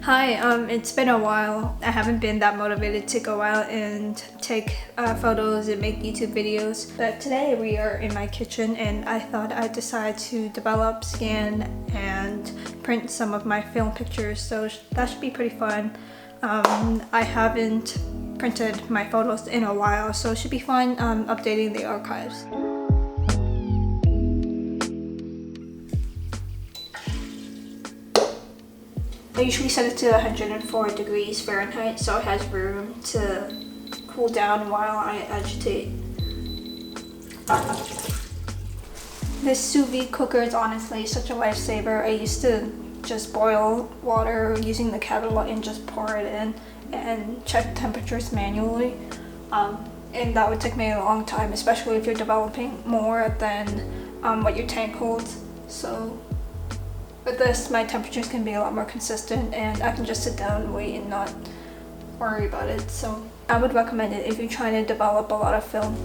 Hi, it's been a while. I haven't been that motivated to go out and take photos and make YouTube videos. But today we are in my kitchen and I thought I'd decide to develop, scan, and print some of my film pictures. So that should be pretty fun. I haven't printed my photos in a while, so it should be fun updating the archives. I usually set it to 104 degrees Fahrenheit so it has room to cool down while I agitate. This sous vide cooker is honestly such a lifesaver. I used to just boil water using the kettle and just pour it in and check temperatures manually. And that would take me a long time, especially if you're developing more than what your tank holds. So with this, my temperatures can be a lot more consistent and I can just sit down and wait and not worry about it. So I would recommend it if you're trying to develop a lot of film.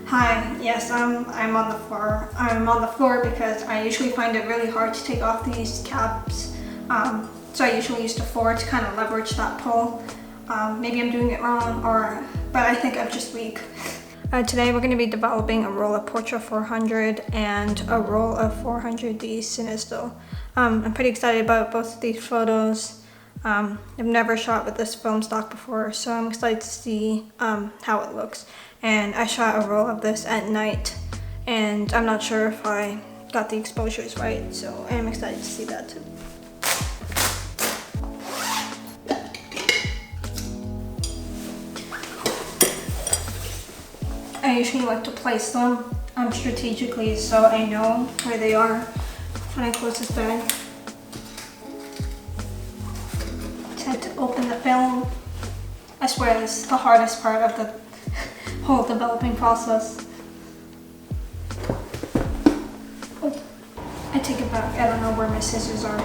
Hi, yes, I'm on the floor. I'm on the floor because I usually find it really hard to take off these caps. So I usually use the floor to kind of leverage that pull. Maybe I'm doing it wrong, but I think I'm just weak. Today we're going to be developing a roll of Portra 400 and a roll of 400D Cinestill. I'm pretty excited about both of these photos. I've never shot with this film stock before, so I'm excited to see how it looks. And I shot a roll of this at night, and I'm not sure if I got the exposures right, so I'm excited to see that too. I usually like to place them strategically so I know where they are when I close this bag. To open the film, I swear this is the hardest part of the whole developing process. Oh, I take it back. I don't know where my scissors are.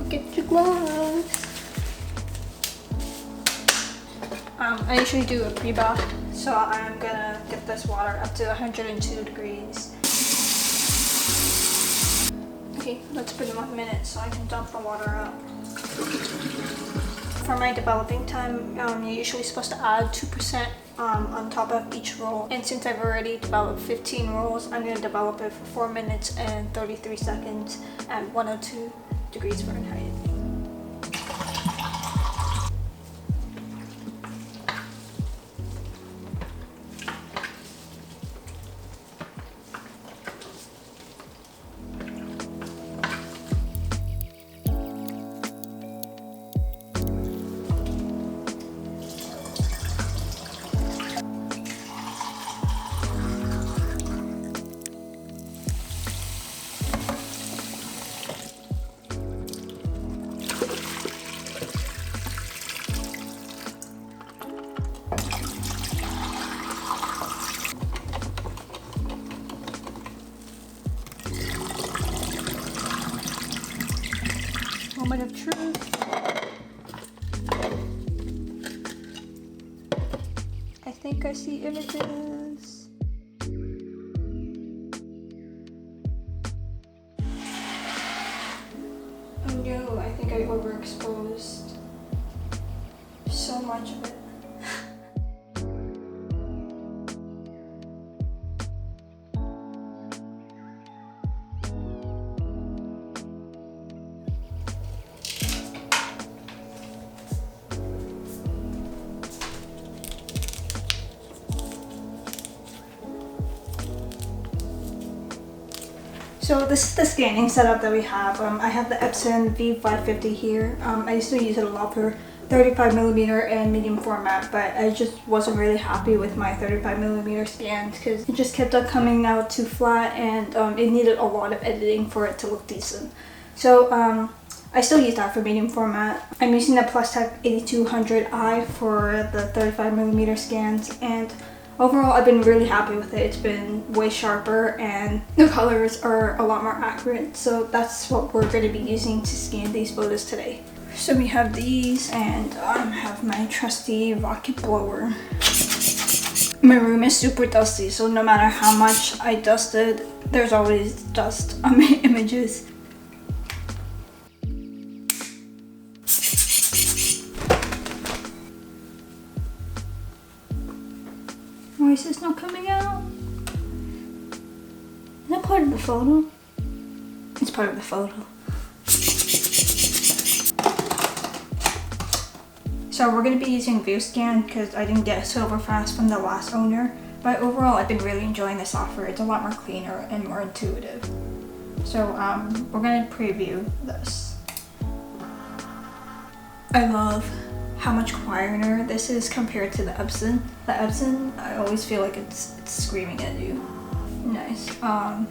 Get your gloves. I usually do a pre-bath, so I'm gonna get this water up to 102 degrees. Okay, let's put them on a minute so I can dump the water out. For my developing time, you're usually supposed to add 2% on top of each roll. And since I've already developed 15 rolls, I'm gonna develop it for 4 minutes and 33 seconds at 102 degrees Fahrenheit. Moment of truth. I think I see images. Oh no, I think I overexposed so much of it. So this is the scanning setup that we have. I have the Epson V550 here. I used to use it a lot for 35mm and medium format, but I just wasn't really happy with my 35mm scans because it just kept on coming out too flat and it needed a lot of editing for it to look decent. So I still use that for medium format. I'm using the Plustek 8200i for the 35mm scans, and overall I've been really happy with it. It's been way sharper and the colors are a lot more accurate. So that's what we're going to be using to scan these photos today. So we have these and I have my trusty rocket blower. My room is super dusty, so no matter how much I dusted, there's always dust on my images. Why is this not coming out? Is that part of the photo? It's part of the photo. So we're going to be using ViewScan because I didn't get Silver Fast from the last owner. But overall, I've been really enjoying the software. It's a lot more cleaner and more intuitive. So we're going to preview this. I love how much quieter this is compared to the Epson. The Epson, I always feel like it's screaming at you. Nice. I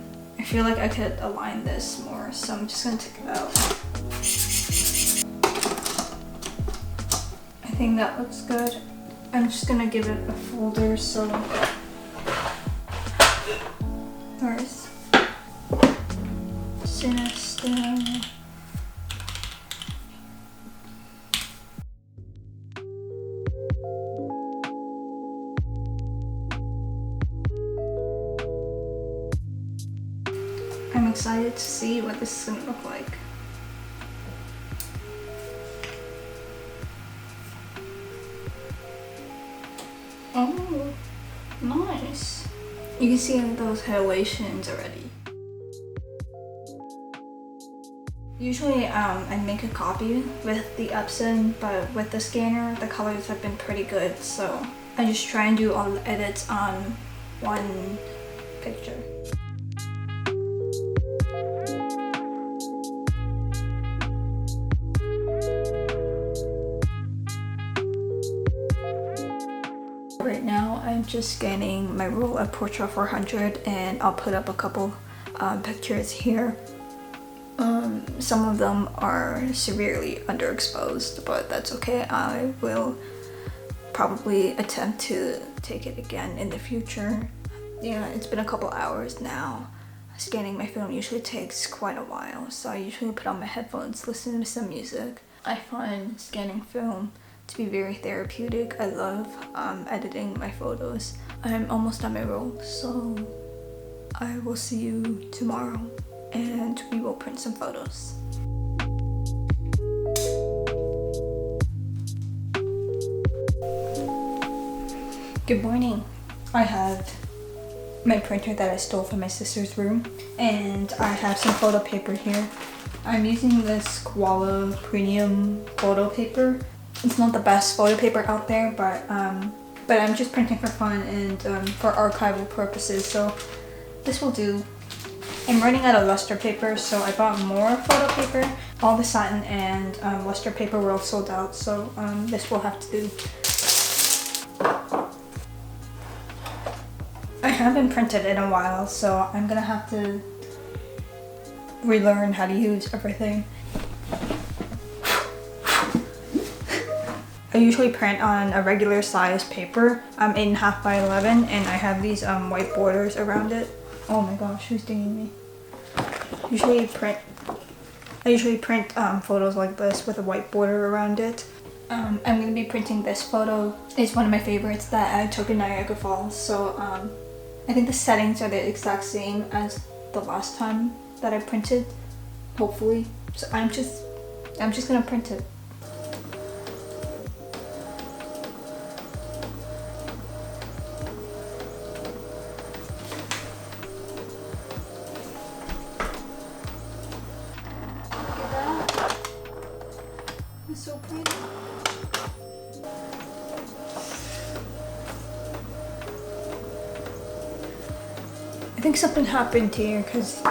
feel like I could align this more, so I'm just going to take it out. I think that looks good. I'm just gonna give it a folder, so first Sinister. I'm excited to see what this is gonna look like. Oh, nice. You can see those halogens already. Usually I make a copy with the Epson, but with the scanner the colors have been pretty good, so I just try and do all the edits on one picture. Right now I'm just scanning my roll of Portra 400 and I'll put up a couple pictures here. Some of them are severely underexposed, but that's okay. I will probably attempt to take it again in the future. Yeah, it's been a couple hours now. Scanning my film usually takes quite a while, so I usually put on my headphones, listen to some music. I find scanning film to be very therapeutic. I love editing my photos. I'm almost done my roll, so I will see you tomorrow and we will print some photos. Good morning. I have my printer that I stole from my sister's room and I have some photo paper here. I'm using this Koala Premium photo paper. It's not the best photo paper out there, but I'm just printing for fun and for archival purposes, so this will do. I'm running out of luster paper, so I bought more photo paper. All the satin and luster paper were all sold out, so this will have to do. I haven't printed in a while, so I'm gonna have to relearn how to use everything. I usually print on a regular size paper, 8.5 by 11, and I have these white borders around it. Oh my gosh, who's dinging me? I usually print photos like this with a white border around it. I'm going to be printing this photo. It's one of my favorites that I took in Niagara Falls, so I think the settings are the exact same as the last time that I printed, hopefully. So I'm just gonna print it. It's so pretty. I think something happened here because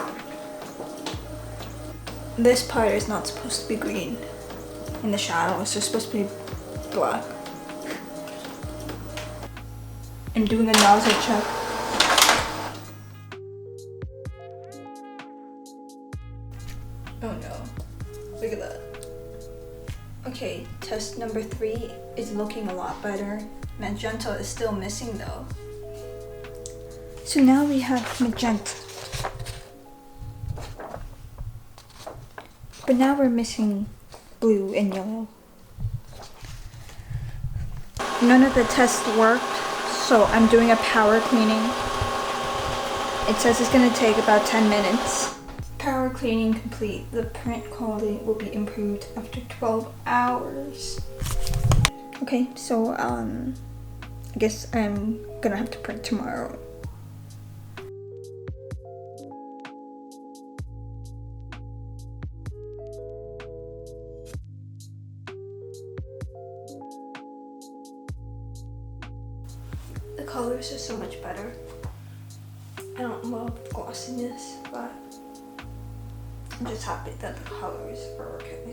this part is not supposed to be green in the shadow. It's just supposed to be black. I'm doing a nozzle check. Oh no, look at that. Okay, test number 3 is looking a lot better. Magenta is still missing though. So now we have magenta. But now we're missing blue and yellow. None of the tests worked, so I'm doing a power cleaning. It says it's gonna take about 10 minutes. Power cleaning complete. The print quality will be improved after 12 hours. Okay, so I guess I'm gonna have to print tomorrow. The colors are so much better. I don't love glossiness, but I'm just happy that the colors are okay.